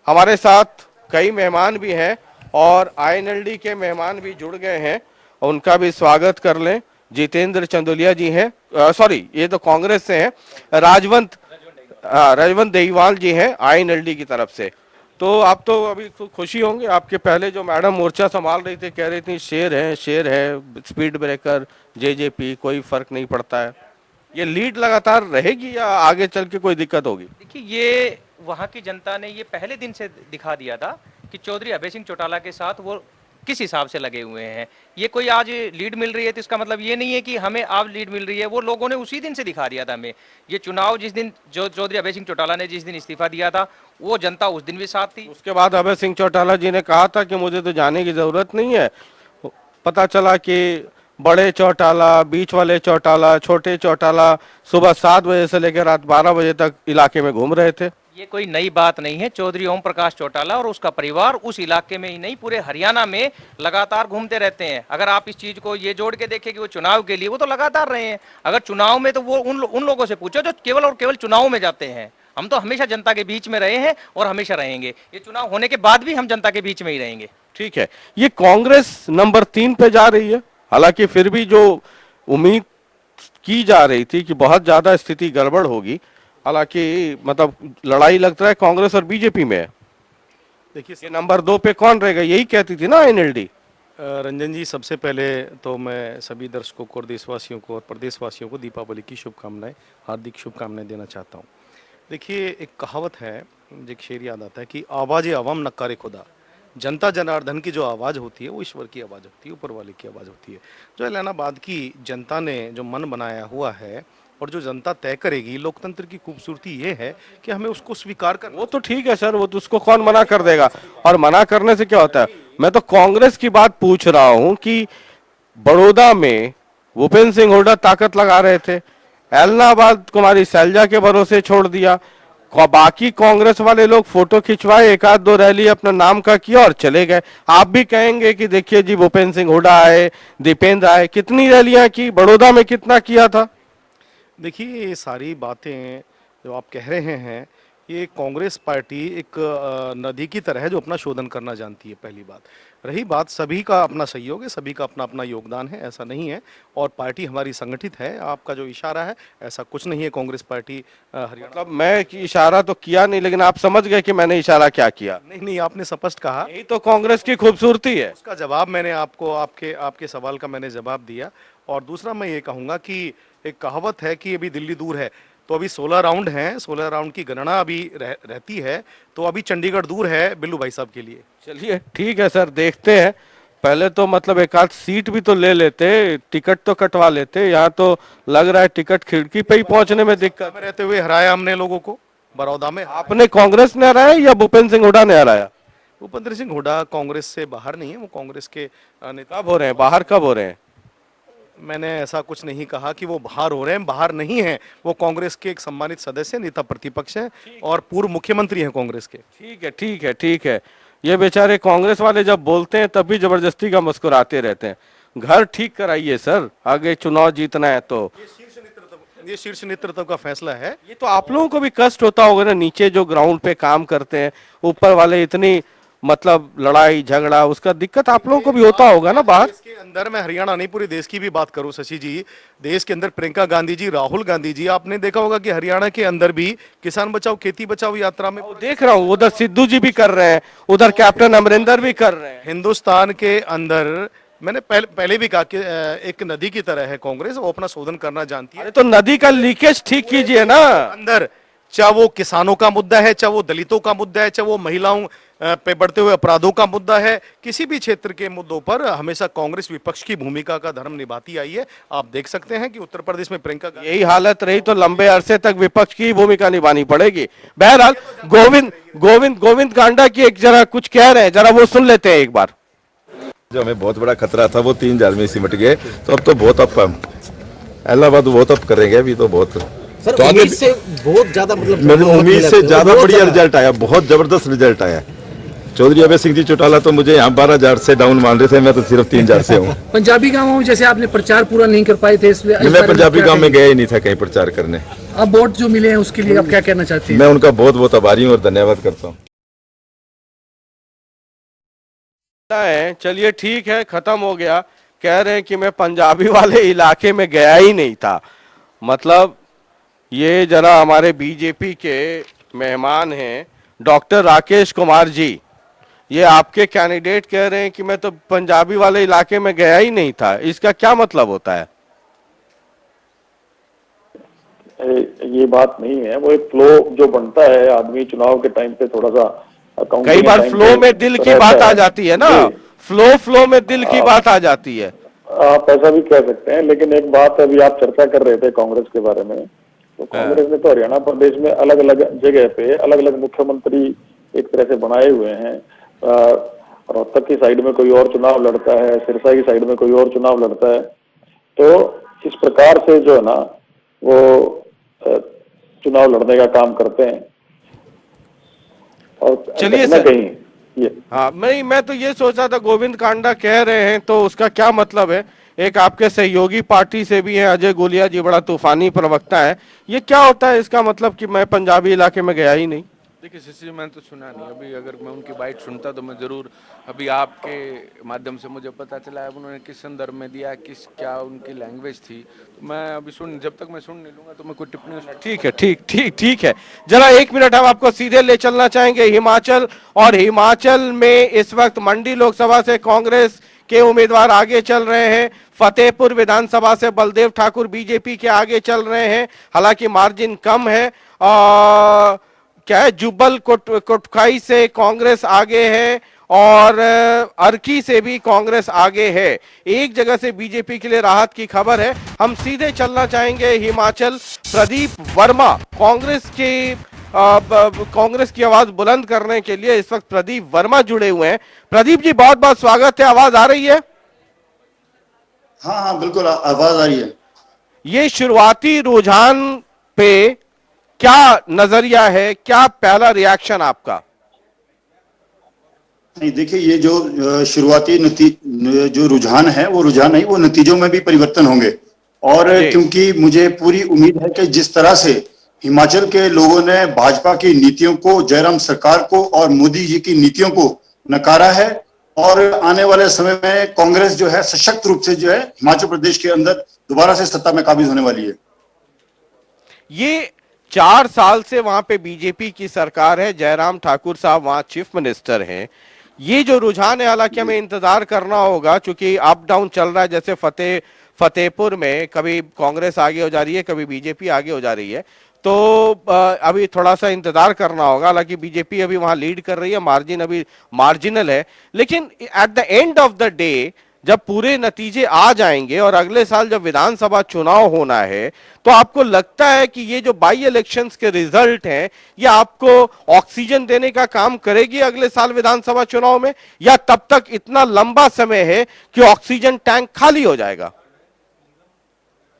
हमारे साथ कई मेहमान भी हैं और आईएनएलडी के मेहमान भी जुड़ गए हैं, उनका भी स्वागत कर लें। जितेंद्र चंदोलिया जी हैं, सॉरी ये तो कांग्रेस से हैं, राजवंत देहीवाल जी हैं आईएनएलडी की तरफ से। तो आप तो अभी तो खुशी होंगे, आपके पहले जो मैडम मोर्चा संभाल रही थी कह रही थी शेर है, स्पीड ब्रेकर, जेजेपी, कोई फर्क नहीं पड़ता है। ये लीड लगातार रहेगी या आगे चल के कोई दिक्कत होगी? देखिए, ये वहाँ की जनता ने ये पहले दिन से दिखा दिया था कि चौधरी अभय सिंह चौटाला के साथ वो किस हिसाब से लगे हुए हैं। ये कोई आज लीड मिल रही है तो इसका मतलब ये नहीं है कि हमें अब लीड मिल रही है, वो लोगों ने उसी दिन से दिखा दिया था हमें। ये चुनाव जिस दिन जो चौधरी अभय सिंह चौटाला ने जिस दिन इस्तीफा दिया था, वो जनता उस दिन भी साथ थी। उसके बाद अभय सिंह चौटाला जी ने कहा था कि मुझे तो जाने की जरूरत नहीं है। पता चला कि बड़े चौटाला, बीच वाले चौटाला, छोटे चौटाला सुबह 7 बजे से लेकर रात 12 बजे तक इलाके में घूम रहे थे। ये कोई नई बात नहीं है। चौधरी ओम प्रकाश चौटाला और उसका परिवार उस इलाके में ही नहीं, पूरे हरियाणा में लगातार घूमते रहते हैं। अगर आप इस चीज को ये जोड़ के देखें कि वो चुनाव के लिए वो तो लगातार रहे हैं। अगर चुनाव में तो वो उन लोगों से पूछो जो केवल और केवल चुनाव में जाते हैं। हम तो हमेशा जनता के बीच में रहे हैं और हमेशा रहेंगे। ये चुनाव होने के बाद भी हम जनता के बीच में ही रहेंगे। ठीक है, ये कांग्रेस नंबर 3 पे जा रही है, हालांकि फिर भी जो उम्मीद की जा रही थी कि बहुत ज्यादा स्थिति गड़बड़ होगी, हालांकि मतलब लड़ाई लगता है कांग्रेस और बीजेपी में है। देखिए नंबर 2 पे कौन रहेगा, यही कहती थी ना आईएनएलडी। रंजन जी, सबसे पहले तो मैं सभी दर्शकों को और देशवासियों को और प्रदेशवासियों को दीपावली की शुभकामनाएं, हार्दिक शुभकामनाएं देना चाहता हूं। देखिए, एक कहावत है, एक शेर याद आता है कि आवाज़ अवाम नक्कारे खुदा। जनता जनार्दन की जो आवाज़ होती है वो ईश्वर की आवाज़ होती है, ऊपर वाले की आवाज़ होती है। जो इलाहाबाद की जनता ने जो मन बनाया हुआ है और जो जनता तय करेगी, लोकतंत्र की खूबसूरती ये है कि हमें उसको स्वीकार कर। वो तो ठीक है सर, वो तो उसको कौन मना कर देगा, और मना करने से क्या होता है। मैं तो कांग्रेस की बात पूछ रहा हूं कि बड़ौदा में भूपेंद्र सिंह हुड्डा ताकत लगा रहे थे, इलाहाबाद कुमारी शैलजा के भरोसे छोड़ दिया। बाकी कांग्रेस वाले लोग फोटो खिंचवाए, एक आध दो रैली अपना नाम का किया और चले गए। आप भी कहेंगे कि देखिए जी भूपेंद्र सिंह हुड्डा आए, दीपेंद्र आए, कितनी रैलियां की, बड़ौदा में कितना किया था। देखिए, ये सारी बातें जो आप कह रहे हैं, ये कांग्रेस पार्टी एक नदी की तरह है जो अपना शोधन करना जानती है, पहली बात। रही बात, सभी का अपना सहयोग है, सभी का अपना अपना योगदान है, ऐसा नहीं है। और पार्टी हमारी संगठित है। आपका जो इशारा है, ऐसा कुछ नहीं है। कांग्रेस पार्टी हरियाणा, मतलब मैं इशारा तो किया नहीं, लेकिन आप समझ गए कि मैंने इशारा क्या किया। नहीं नहीं, आपने स्पष्ट कहा। यही तो कांग्रेस की खूबसूरती है। उसका जवाब मैंने आपको, आपके सवाल का मैंने जवाब दिया। और दूसरा मैं ये कहूँगा कि एक कहावत है कि अभी दिल्ली दूर है, तो अभी 16 राउंड हैं, 16 राउंड की गणना अभी रहती है, तो अभी चंडीगढ़ दूर है बिल्लू भाई साहब के लिए। चलिए ठीक है सर, देखते हैं। पहले तो मतलब एक आध सीट भी तो ले लेते, टिकट तो कटवा लेते। यहाँ तो लग रहा है टिकट खिड़की पे ही पहुंचने में दिक्कत। में रहते हुए हराया हमने लोगों को बड़ौदा में। आपने कांग्रेस ने हराया या भूपेंद्र सिंह हुड्डा ने हराया? भूपेंद्र सिंह हुड्डा कांग्रेस से बाहर नहीं है, वो कांग्रेस के नेता। कब हो रहे हैं बाहर, कब हो रहे हैं? मैंने ऐसा कुछ नहीं कहा कि वो बाहर हो रहे हैं, बाहर नहीं है। वो कांग्रेस के एक सम्मानित सदस्य, नेता प्रतिपक्ष हैं और पूर्व मुख्यमंत्री हैं कांग्रेस के। ठीक है ठीक है ठीक है। ये बेचारे कांग्रेस वाले जब बोलते हैं तब भी जबरदस्ती का मुस्कुराते रहते हैं। घर ठीक कराइए सर, आगे चुनाव जीतना है तो। ये शीर्ष नेतृत्व का फैसला है। ये तो आप लोगों को भी कष्ट होता होगा ना, नीचे जो ग्राउंड पे काम करते हैं, ऊपर वाले इतनी मतलब लड़ाई झगड़ा, उसका दिक्कत आप लोगों को भी होता होगा ना बाहर। इसके अंदर मैं हरियाणा नहीं, पूरे देश की भी बात करूं शशि जी, देश के अंदर प्रियंका गांधी जी, राहुल गांधी जी, आपने देखा होगा कि हरियाणा के अंदर भी किसान बचाओ खेती बचाओ यात्रा में देख रहा हूँ, उधर सिद्धू जी भी कर रहे हैं, उधर कैप्टन अमरिंदर भी कर रहे हैं। हिंदुस्तान के अंदर मैंने पहले भी कहा कि एक नदी की तरह है कांग्रेस, वो अपना शोधन करना जानती है। तो नदी का लीकेज ठीक कीजिए ना अंदर, चाहे वो किसानों का मुद्दा है, चाहे वो दलितों का मुद्दा है, चाहे वो महिलाओं पे बढ़ते हुए अपराधों का मुद्दा है, किसी भी क्षेत्र के मुद्दों पर हमेशा कांग्रेस विपक्ष की भूमिका का धर्म निभाती आई है। आप देख सकते हैं कि उत्तर प्रदेश में प्रियंका, यही हालत रही तो लंबे अरसे तक विपक्ष की भूमिका निभानी पड़ेगी। बहरहाल गोविंद कांडा की एक जरा कुछ कह रहे हैं, जरा वो सुन लेते हैं एक बार। जो हमें बहुत बड़ा खतरा था वो 3000 में सिमट गए, तो अब तो बहुत अप इलाहाबाद बहुत अप करेंगे अभी तो बहुत। सर, तो उम्मीद से बहुत ज्यादा, मतलब मेरी उम्मीद से ज्यादा बढ़िया रिजल्ट आया, बहुत जबरदस्त रिजल्ट आया। चौधरी अभय सिंह जी चौटाला तो मुझे यहाँ 12,000 से डाउन मान रहे थे, मैं तो सिर्फ 3,000 से हूँ। पंजाबी गांवों में जैसे आपने प्रचार पूरा नहीं कर पाए थे, इसलिए मैं पंजाबी गांव में गया ही नहीं था कहीं प्रचार करने। अब वोट जो मिले हैं उसके लिए आप क्या कहना चाहते हैं? मैं उनका बहुत बहुत आभारी हूँ और धन्यवाद करता हूँ। है, चलिए ठीक है, खत्म हो गया। कह रहे हैं कि मैं पंजाबी वाले इलाके में गया ही नहीं था। मतलब ये जरा हमारे बीजेपी के मेहमान हैं डॉक्टर राकेश कुमार जी, ये आपके कैंडिडेट कह रहे हैं कि मैं तो पंजाबी वाले इलाके में गया ही नहीं था। इसका क्या मतलब होता है? ये बात नहीं है, वो एक फ्लो जो बनता है आदमी चुनाव के टाइम पे थोड़ा सा अकाउंटिंग कई के बार टाइम फ्लो पे में दिल की रहता बात आ है। जाती है ना, जी, फ्लो में दिल की बात आ जाती है। आप ऐसा भी कह सकते हैं, लेकिन एक बात अभी आप चर्चा कर रहे थे कांग्रेस के बारे में, तो कांग्रेस ने तो हरियाणा प्रदेश में अलग अलग जगह पे अलग अलग मुख्यमंत्री एक तरह से बनाए हुए हैं। रोहतक की साइड में कोई और चुनाव लड़ता है, सिरसा की साइड में कोई और चुनाव लड़ता है। तो इस प्रकार से जो है ना वो चुनाव लड़ने का काम करते हैं। और चलिए कहीं ना सर। कहीं ये हाँ, मैं तो ये सोचा था गोविंद कांडा कह रहे हैं तो उसका क्या मतलब है? एक आपके सहयोगी पार्टी से भी हैं अजय गोलिया जी, बड़ा तूफानी प्रवक्ता है। ये क्या होता है इसका मतलब कि मैं पंजाबी इलाके में गया ही नहीं? देखिए शशि, मैंने तो सुना नहीं। अभी अगर मैं उनकी बाइट सुनता तो मैं जरूर, अभी आपके माध्यम से मुझे पता चला है उन्होंने किस संदर्भ में दिया, किस क्या उनकी लैंग्वेज थी, तो मैं अभी जब तक मैं सुन नहीं लूंगा तो मैं कोई टिप्पणी ठीक है, ठीक है। जरा एक मिनट हम आपको सीधे ले चलना चाहेंगे हिमाचल, और हिमाचल में इस वक्त मंडी लोकसभा से कांग्रेस के उम्मीदवार आगे चल रहे हैं। फतेहपुर विधानसभा से बलदेव ठाकुर बीजेपी के आगे चल रहे हैं, हालांकि मार्जिन कम है। क्या है, जुब्बल कोटखाई से कांग्रेस आगे है और अर्की से भी कांग्रेस आगे है। एक जगह से बीजेपी के लिए राहत की खबर है। हम सीधे चलना चाहेंगे हिमाचल। प्रदीप वर्मा कांग्रेस की आवाज बुलंद करने के लिए इस वक्त प्रदीप वर्मा जुड़े हुए हैं। प्रदीप जी, बहुत बहुत स्वागत है। आवाज आ रही है? हाँ बिल्कुल आवाज आ रही है। ये शुरुआती रुझान पे क्या नजरिया है, क्या पहला रिएक्शन आपका? नहीं देखिए, ये जो शुरुआती जो रुझान है वो रुझान नहीं, वो नतीजों में भी परिवर्तन होंगे। और क्योंकि मुझे पूरी उम्मीद है कि जिस तरह से हिमाचल के लोगों ने भाजपा की नीतियों को, जयराम सरकार को और मोदी जी की नीतियों को नकारा है, और आने वाले समय में कांग्रेस जो है सशक्त रूप से जो है हिमाचल प्रदेश के अंदर दोबारा से सत्ता में काबिज होने वाली है। ये 4 साल से वहां पे बीजेपी की सरकार है, जयराम ठाकुर साहब वहां चीफ मिनिस्टर हैं। ये जो रुझान है, हालांकि हमें इंतजार करना होगा क्योंकि अप डाउन चल रहा है। जैसे फतेहपुर में कभी कांग्रेस आगे हो जा रही है, कभी बीजेपी आगे हो जा रही है, तो अभी थोड़ा सा इंतजार करना होगा। हालांकि बीजेपी अभी वहां लीड कर रही है, मार्जिन अभी मार्जिनल है, लेकिन at the end of the day जब पूरे नतीजे आ जाएंगे और अगले साल जब विधानसभा चुनाव होना है, तो आपको लगता है कि ये जो बाई इलेक्शंस के रिजल्ट हैं, ये आपको ऑक्सीजन देने का काम करेगी अगले साल विधानसभा चुनाव में, या तब तक इतना लंबा समय है कि ऑक्सीजन टैंक खाली हो जाएगा?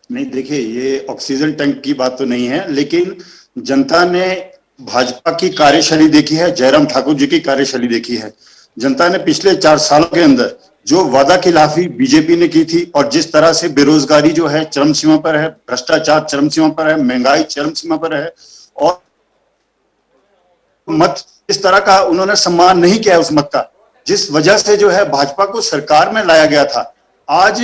नहीं देखिए, ये ऑक्सीजन टैंक की बात तो नहीं है, लेकिन जनता ने भाजपा की कार्यशैली देखी है, जयराम ठाकुर जी की कार्यशैली देखी है। जनता ने पिछले 4 सालों के अंदर जो वादा खिलाफी बीजेपी ने की थी, और जिस तरह से बेरोजगारी जो है चरम सीमा पर है, भ्रष्टाचार चरम सीमा पर है, महंगाई चरम सीमा पर है, और मत इस तरह का उन्होंने सम्मान नहीं किया उस मत का, जिस वजह से जो है भाजपा को सरकार में लाया गया था। आज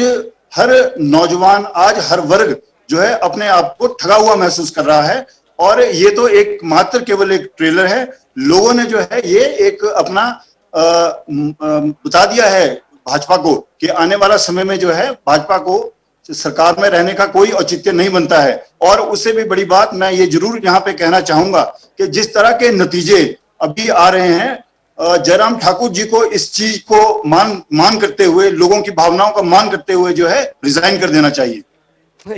हर नौजवान, आज हर वर्ग जो है अपने आप को ठगा हुआ महसूस कर रहा है, और ये तो एक मात्र केवल एक ट्रेलर है। लोगों ने जो है ये एक अपना बता दिया है भाजपा को कि आने वाला समय में जो है भाजपा को सरकार में रहने का कोई औचित्य नहीं बनता है। और उससे भी बड़ी बात मैं ये जरूर यहाँ पे कहना चाहूंगा कि जिस तरह के नतीजे अभी आ रहे हैं, जयराम ठाकुर जी को इस चीज को मान करते हुए, लोगों की भावनाओं का मान करते हुए जो है रिजाइन कर देना चाहिए।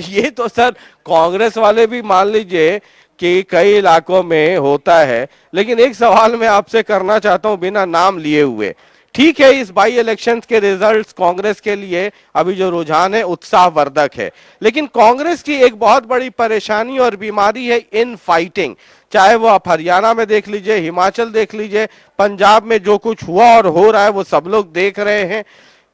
ये तो सर कांग्रेस वाले भी मान लीजिए कि कई इलाकों में होता है, लेकिन एक सवाल मैं आपसे करना चाहता हूं बिना नाम लिए हुए। ठीक है, इस बाई इलेक्शंस के रिजल्ट्स कांग्रेस के लिए अभी जो रुझान है उत्साहवर्धक है, लेकिन कांग्रेस की एक बहुत बड़ी परेशानी और बीमारी है इन फाइटिंग। चाहे वो आप हरियाणा में देख लीजिए, हिमाचल देख लीजिए, पंजाब में जो कुछ हुआ और हो रहा है वो सब लोग देख रहे हैं।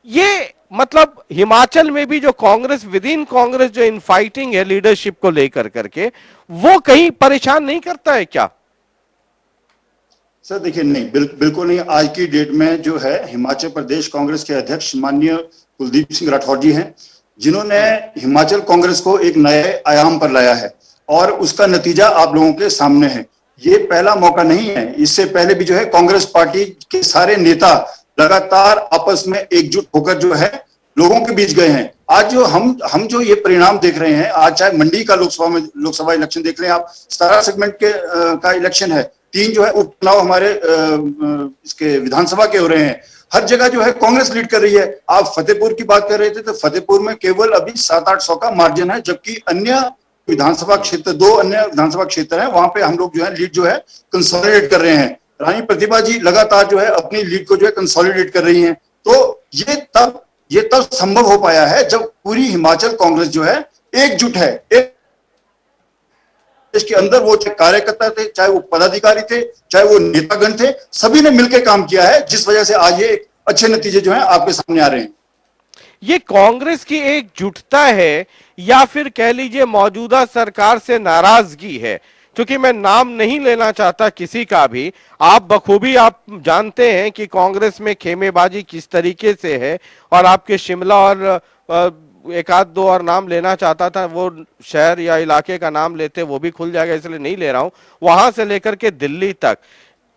ये मतलब हिमाचल में भी जो कांग्रेस, विद इन कांग्रेस जो इन फाइटिंग है लीडरशिप को लेकर करके, वो कहीं परेशान नहीं करता है क्या? सर देखिए, नहीं, बिल्कुल नहीं। आज की डेट में जो है हिमाचल प्रदेश कांग्रेस के अध्यक्ष माननीय कुलदीप सिंह राठौर जी हैं, जिन्होंने हिमाचल कांग्रेस को एक नए आयाम पर लाया है और उसका नतीजा आप लोगों के सामने है। ये पहला मौका नहीं है, इससे पहले भी जो है कांग्रेस पार्टी के सारे नेता लगातार आपस में एकजुट होकर जो है लोगों के बीच गए हैं। आज जो हम जो ये परिणाम देख रहे हैं, आज चाहे मंडी का लोकसभा इलेक्शन देख रहे हैं आप, 17 सेगमेंट के का इलेक्शन है, 3 जो है उपचुनाव हमारे इसके विधानसभा के हो रहे हैं। हर जगह जो है कांग्रेस लीड कर रही है। आप फतेहपुर की बात कर रहे थे, तो फतेहपुर में केवल अभी 700-800 का मार्जिन है, जबकि अन्य विधानसभा क्षेत्र, 2 अन्य विधानसभा क्षेत्र है, वहां पे हम लोग जो है लीड जो है कंसोलिडेट कर रहे हैं। रानी प्रतिभा जी लगातार जो है अपनी लीड को जो है कंसोलिडेट कर रही हैं। तो ये तब संभव हो पाया है जब पूरी हिमाचल कांग्रेस जो है एकजुट है। इसके अंदर वो चाहे कार्यकर्ता थे, चाहे वो पदाधिकारी थे, चाहे वो नेतागण थे, सभी ने मिलकर काम किया है, जिस वजह से आज ये अच्छे नतीजे जो हैं आपके सामने आ रहे हैं। ये कांग्रेस की एकजुटता है या फिर कह लीजिए मौजूदा सरकार से नाराजगी है? क्योंकि मैं नाम नहीं लेना चाहता किसी का भी, आप बखूबी आप जानते हैं कि कांग्रेस में खेमेबाजी किस तरीके से है, और आपके शिमला और एक आध दो और नाम लेना चाहता था, वो शहर या इलाके का नाम लेते वो भी खुल जाएगा, इसलिए नहीं ले रहा हूं। वहां से लेकर के दिल्ली तक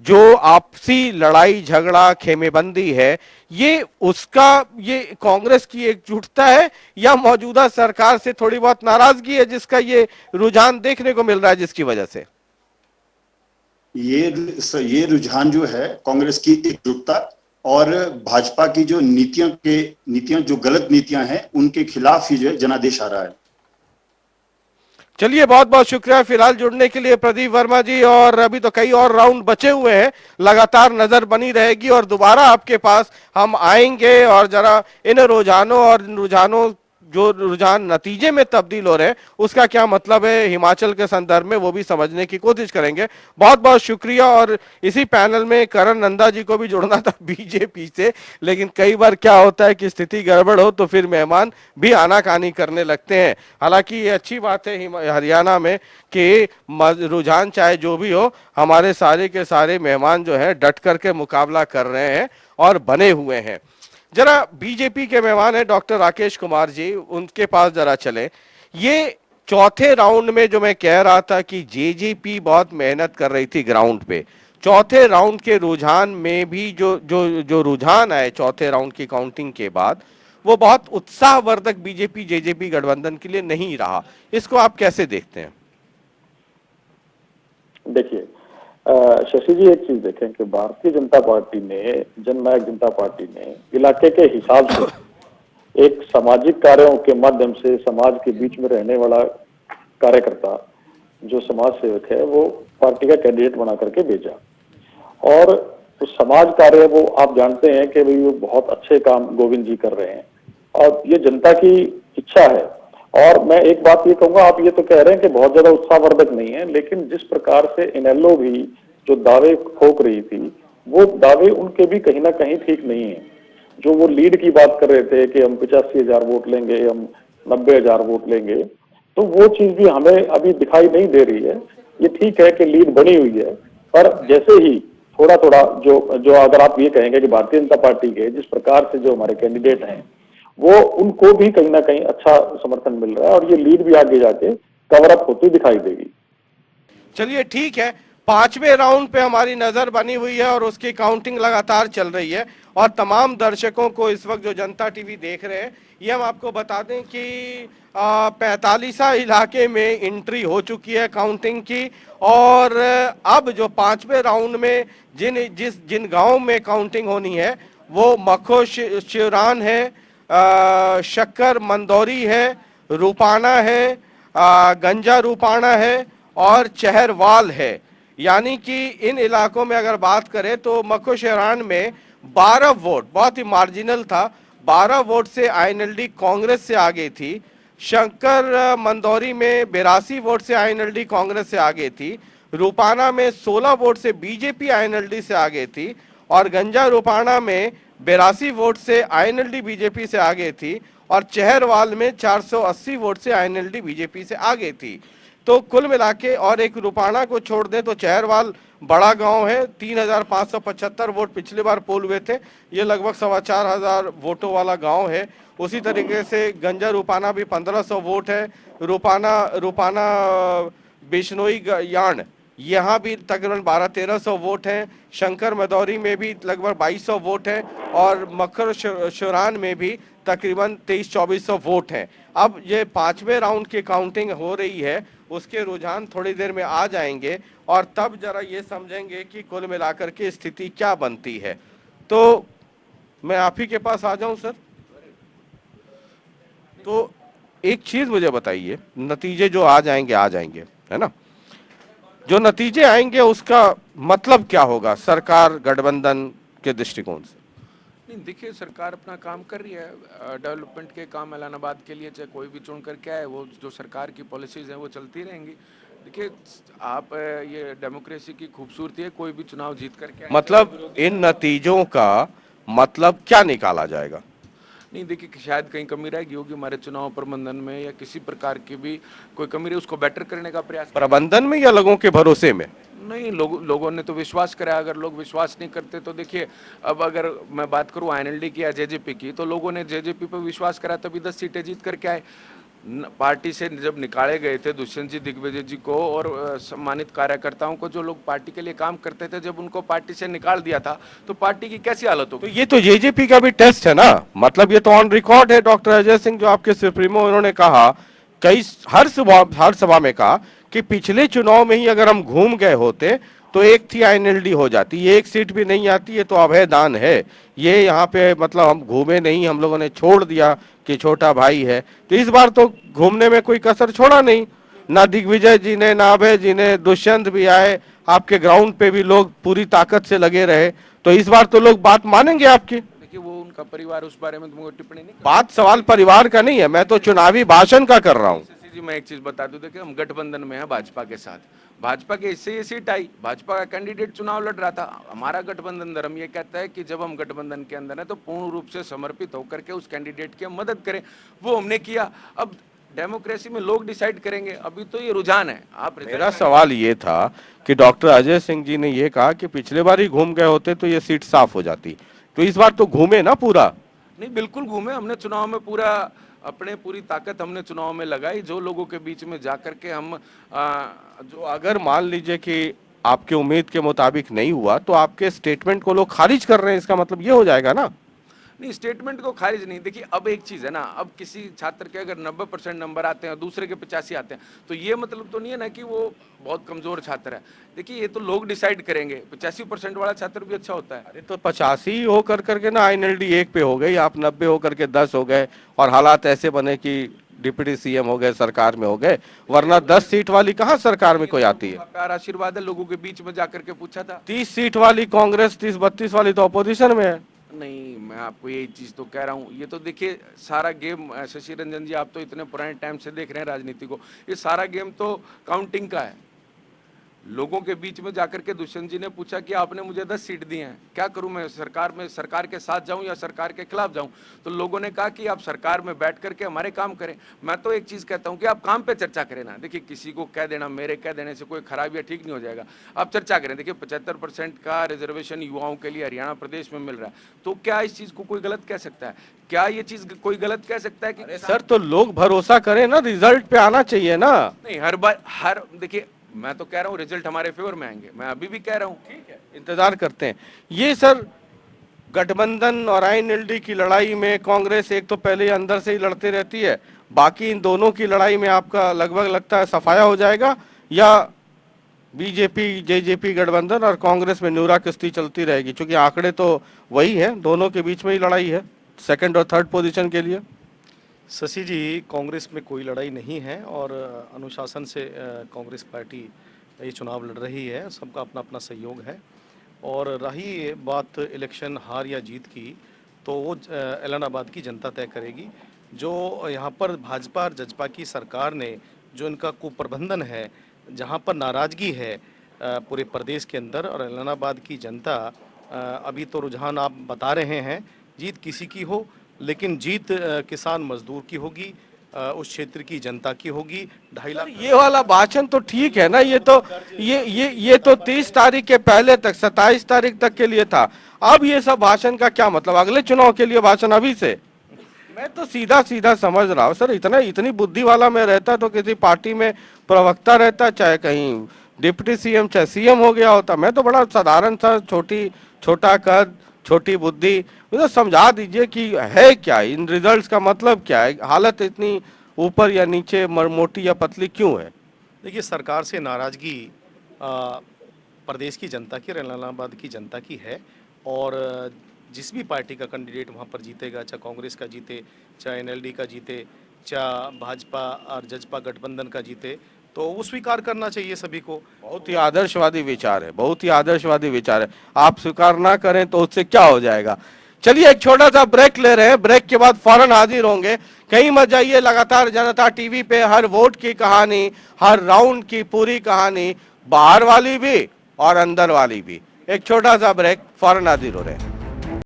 जो आपसी लड़ाई झगड़ा खेमेबंदी है, ये कांग्रेस की एकजुटता है या मौजूदा सरकार से थोड़ी बहुत नाराजगी है, जिसका ये रुझान देखने को मिल रहा है, जिसकी वजह से ये रुझान जो है कांग्रेस की एकजुटता और भाजपा की जो नीतियां जो गलत नीतियां हैं उनके खिलाफ ही जो है जनादेश आ रहा है। चलिए, बहुत बहुत शुक्रिया फिलहाल जुड़ने के लिए प्रदीप वर्मा जी। और अभी तो कई और राउंड बचे हुए हैं, लगातार नजर बनी रहेगी और दोबारा आपके पास हम आएंगे और जरा इन रुझानों जो रुझान नतीजे में तब्दील हो रहे हैं उसका क्या मतलब है हिमाचल के संदर्भ में, वो भी समझने की कोशिश करेंगे। बहुत बहुत शुक्रिया। और इसी पैनल में करण नंदा जी को भी जोड़ना था बीजेपी से, लेकिन कई बार क्या होता है कि स्थिति गड़बड़ हो तो फिर मेहमान भी आनाकानी करने लगते हैं। हालांकि ये अच्छी बात है हरियाणा में कि रुझान चाहे जो भी हो, हमारे सारे के सारे मेहमान जो है डट करके मुकाबला कर रहे हैं और बने हुए हैं। जरा बीजेपी के मेहमान है डॉक्टर राकेश कुमार जी, उनके पास जरा चले। ये चौथे राउंड में जो मैं कह रहा था कि जेजेपी बहुत मेहनत कर रही थी ग्राउंड पे, चौथे राउंड के रुझान में भी जो रुझान आए चौथे राउंड की काउंटिंग के बाद, वो बहुत उत्साहवर्धक बीजेपी जेजेपी गठबंधन के लिए नहीं रहा। इसको आप कैसे देखते हैं? देखिए शशि जी, एक चीज देखें कि भारतीय जनता पार्टी ने, जननायक जनता पार्टी ने इलाके के हिसाब से एक सामाजिक कार्यों के माध्यम से समाज के बीच में रहने वाला कार्यकर्ता जो समाज सेवक है वो पार्टी का कैंडिडेट बना करके भेजा। और उस समाज कार्य वो आप जानते हैं कि भाई वो बहुत अच्छे काम गोविंद जी कर रहे हैं और ये जनता की इच्छा है। और मैं एक बात ये कहूंगा, आप ये तो कह रहे हैं कि बहुत ज्यादा उत्साहवर्धक नहीं है, लेकिन जिस प्रकार से इनेलो भी जो दावे ठोक रही थी, वो दावे उनके भी कहीं ना कहीं ठीक नहीं है। जो वो लीड की बात कर रहे थे कि हम 85,000 वोट लेंगे, हम 90,000 वोट लेंगे, तो वो चीज भी हमें अभी दिखाई नहीं दे रही है। ये ठीक है कि लीड बनी हुई है, पर जैसे ही थोड़ा थोड़ा जो अगर आप ये कहेंगे कि भारतीय जनता पार्टी के जिस प्रकार से जो हमारे कैंडिडेट हैं वो उनको भी कहीं ना कहीं अच्छा समर्थन मिल रहा है और ये लीड भी आगे जाके कवर अप होती दिखाई देगी। चलिए ठीक है, 5वें राउंड पे हमारी नजर बनी हुई है और उसकी काउंटिंग लगातार चल रही है। और तमाम दर्शकों को इस वक्त जो जनता टीवी देख रहे हैं, ये हम आपको बता दें कि 45 इलाके में एंट्री हो चुकी है काउंटिंग की। और अब जो 5वें राउंड में जिन गांव में काउंटिंग होनी है वो मखो शिवरान है, शक्कर मंदौरी है, रूपाना है, गंजा रूपाना है और चहरवाल है। यानी कि इन इलाकों में अगर बात करें तो मखो शिवरान में 12 वोट, बहुत ही मार्जिनल था, 12 वोट से आईएनएलडी कांग्रेस से आगे थी। शंकर मंदौरी में 82 वोट से आईएनएलडी कांग्रेस से आगे थी। रूपाना में 16 वोट से बीजेपी आईएनएलडी से आगे थी। और गंजा रूपाना में 82 वोट से आईएनएलडी बीजेपी से आगे थी। और चहरवाल में 480 वोट से आईएनएलडी बीजेपी से आगे थी। तो कुल मिला के, और एक रुपाणा को छोड़ दें तो चहरवाल बड़ा गांव है, 3,575 वोट पिछली बार पोल हुए थे, ये लगभग 4,2500 वोटों वाला गांव है। उसी तरीके से गंजा रुपाना भी 1500 वोट है। रुपाना बिश्नोई यार्ड यहाँ भी तकरीबन 1200-1300 वोट हैं। शंकर मदौरी में भी लगभग 2200 वोट है, और मकर शुरान में भी तकरीबन 2300-2400 वोट हैं। अब ये 5वें राउंड की काउंटिंग हो रही है, उसके रुझान थोड़ी देर में आ जाएंगे, और तब जरा ये समझेंगे कि कुल मिलाकर के स्थिति क्या बनती है। तो मैं आप ही के पास आ जाऊं सर। तो एक चीज मुझे बताइए, नतीजे जो आ जाएंगे है ना, जो नतीजे आएंगे उसका मतलब क्या होगा सरकार गठबंधन के दृष्टिकोण से? नहीं, देखिए सरकार अपना काम कर रही है, डेवलपमेंट के काम ऐलानाबाद के लिए चाहे कोई भी चुन कर क्या है, वो जो सरकार की पॉलिसीज हैं वो चलती रहेंगी। देखिए आप ये डेमोक्रेसी की खूबसूरती है, कोई भी चुनाव जीत कर क्या मतलब इन नतीजों का मतलब क्या निकाला जाएगा? नहीं, देखिए कि शायद कहीं कमी रहेगी होगी हमारे चुनाव प्रबंधन में, या किसी प्रकार की भी कोई कमी रही उसको बेटर करने का प्रयास। प्रबंधन में या लोगों के भरोसे में? नहीं, लोगों ने तो विश्वास करा। अगर लोग विश्वास नहीं करते तो देखिए, अब अगर मैं बात करूं आईएनएलडी की या जेजेपी की, तो लोगों ने जेजेपी पर विश्वास करा तभी 10 सीटें जीत करके आए। पार्टी से जब निकाले गए थे दुष्यंत जी दिग्विजय जी को और सम्मानित कार्यकर्ताओं को, जो लोग पार्टी के लिए काम करते थे, जब उनको पार्टी से निकाल दिया था तो पार्टी की कैसी हालत होगी? तो ये तो जेजेपी का भी टेस्ट है ना, मतलब ये तो ऑन रिकॉर्ड है। डॉक्टर अजय सिंह जो आपके सुप्रीमो, उन्होंने कहा हर सभा में कहा कि पिछले चुनाव में ही अगर हम घूम गए होते तो एक थी आईएनएलडी हो जाती, ये एक सीट भी नहीं आती, ये तो अभय दान है। ये यहाँ पे मतलब हम घूमे नहीं, हम लोगों ने छोड़ दिया कि छोटा भाई है। तो इस बार तो घूमने में कोई कसर छोड़ा नहीं, ना दिग्विजय जी ने, ना अभय जी ने, दुष्यंत भी आए, आपके ग्राउंड पे भी लोग पूरी ताकत से लगे रहे। तो इस बार तो लोग बात मानेंगे आपकी। देखिए वो उनका परिवार, उस बारे में तुमको टिप्पणी नहीं। बात सवाल परिवार का नहीं है, मैं तो चुनावी भाषण का कर रहा हूँ। जी मैं एक चीज बता दूं, देखिए हम गठबंधन में है भाजपा के साथ, भाजपा के इससे ये सीट आई, भाजपा का कैंडिडेट चुनाव लड़ रहा था। हमारा गठबंधन धर्म ये कहता है कि जब हम गठबंधन के अंदर है तो पूर्ण रूप से समर्पित होकर के उस कैंडिडेट की हम मदद करें, वो हमने किया। अब डेमोक्रेसी में लोग डिसाइड करेंगे, अभी तो ये रुझान है। आप मेरा सवाल ये था कि डॉक्टर अजय सिंह जी ने ये कहा कि पिछले बार ही घूम गए होते तो ये सीट साफ हो जाती, तो इस बार तो घूमे ना पूरा? नहीं, बिल्कुल घूमे, हमने चुनाव में पूरा पूरी ताकत हमने चुनाव में लगाई, जो लोगों के बीच में जाकर के हम जो अगर मान लीजिए कि आपके उम्मीद के मुताबिक नहीं हुआ तो आपके स्टेटमेंट को लोग खारिज कर रहे हैं, इसका मतलब ये हो जाएगा ना? नहीं, स्टेटमेंट को खारिज नहीं। देखिए अब एक चीज है ना, अब किसी छात्र के अगर 90% नंबर आते हैं, दूसरे के 85 आते हैं, तो ये मतलब तो नहीं है ना कि वो बहुत कमजोर छात्र है। देखिए ये तो लोग डिसाइड करेंगे, 85% वाला छात्र भी अच्छा होता है। अरे तो 85 हो करके ना आईएनएलडी 1 पे हो गई, आप 90 हो करके 10 हो गए, और हालात ऐसे बने कि डिप्टी सीएम हो गए, सरकार में हो गए, वरना 10 सीट वाली कहाँ सरकार में कोई आती है? प्यार आशीर्वाद है, लोगों के बीच में जाकर के पूछा था। 30 सीट वाली कांग्रेस, 30-32 वाली तो अपोजिशन में है। नहीं, मैं आपको यही चीज तो कह रहा हूँ, ये तो देखिए सारा गेम, शशि रंजन जी आप तो इतने पुराने टाइम से देख रहे हैं राजनीति को, ये सारा गेम तो काउंटिंग का है। लोगों के बीच में जाकर के दुष्यंत जी ने पूछा कि आपने मुझे 10 सीट दी हैं, क्या करूं मैं, सरकार के साथ जाऊं या सरकार के खिलाफ जाऊं? तो लोगों ने कहा कि आप सरकार में बैठ करके हमारे काम करें। मैं तो एक चीज कहता हूं कि आप काम पे चर्चा करें ना। देखिए किसी को कह देना, मेरे कह देने से कोई खराब या ठीक नहीं हो जाएगा, आप चर्चा करें। देखिए 75% का रिजर्वेशन युवाओं के लिए हरियाणा प्रदेश में मिल रहा है, तो क्या इस चीज को कोई गलत कह सकता है? क्या ये चीज कोई गलत कह सकता है कि सर तो लोग भरोसा करें ना, रिजल्ट पे आना चाहिए ना। नहीं, हर बार देखिए मैं तो कह रहा हूँ रिजल्ट हमारे फेवर में आएंगे, मैं अभी भी कह रहा हूँ। ठीक है, इंतजार करते हैं। ये सर गठबंधन और आईएनएलडी की लड़ाई में कांग्रेस एक तो पहले अंदर से ही लड़ती रहती है, बाकी इन दोनों की लड़ाई में आपका लगभग लगता है सफाया हो जाएगा, या बीजेपी जेजेपी गठबंधन और कांग्रेस में न्यूरा किस्ती चलती रहेगी? क्योंकि आंकड़े तो वही है, दोनों के बीच में ही लड़ाई है सेकंड और थर्ड पोजीशन के लिए। शशि जी, कांग्रेस में कोई लड़ाई नहीं है और अनुशासन से कांग्रेस पार्टी ये चुनाव लड़ रही है, सबका अपना अपना सहयोग है। और रही बात इलेक्शन हार या जीत की, तो वो ऐलानाबाद की जनता तय करेगी। जो यहाँ पर भाजपा और जजपा की सरकार ने जो इनका कुप्रबंधन है, जहाँ पर नाराज़गी है पूरे प्रदेश के अंदर, और ऐलानाबाद की जनता अभी तो रुझान आप बता रहे हैं, जीत किसी की हो लेकिन जीत किसान मजदूर की होगी, उस क्षेत्र की जनता की होगी। 2.5 लाख ये वाला भाषण तो ठीक है ना, ये तो 30 तारीख के पहले तक 27 तारीख तक के लिए था। अब ये सब भाषण का क्या मतलब, अगले चुनाव के लिए भाषण अभी से? मैं तो सीधा सीधा समझ रहा हूँ सर, इतनी बुद्धि वाला मैं रहता तो किसी पार्टी में प्रवक्ता रहता, चाहे कहीं डिप्टी सीएम चाहे सीएम हो गया होता। मैं तो बड़ा साधारण सा छोटा कद छोटी बुद्धि, मुझे समझा दीजिए कि है क्या, इन रिजल्ट्स का मतलब क्या है, हालत इतनी ऊपर या नीचे मोटी या पतली क्यों है? देखिए, सरकार से नाराजगी प्रदेश की जनता की, इलाहाबाद की जनता की है। और जिस भी पार्टी का कैंडिडेट वहाँ पर जीतेगा, चाहे कांग्रेस का जीते, चाहे एनएलडी का जीते, चाहे भाजपा और जजपा गठबंधन का जीते, तो वो स्वीकार करना चाहिए सभी को। बहुत ही आदर्शवादी विचार है, बहुत ही आदर्शवादी विचार है। आप स्वीकार ना करें तो उससे क्या हो जाएगा। चलिए एक छोटा सा ब्रेक ले रहे हैं, ब्रेक के बाद फौरन हाजिर होंगे। कहीं मत जाइए, लगातार जनता टीवी पे हर वोट की कहानी, हर राउंड की पूरी कहानी, बाहर वाली भी और अंदर वाली भी। एक छोटा सा ब्रेक, फौरन हाजिर हो रहे हैं।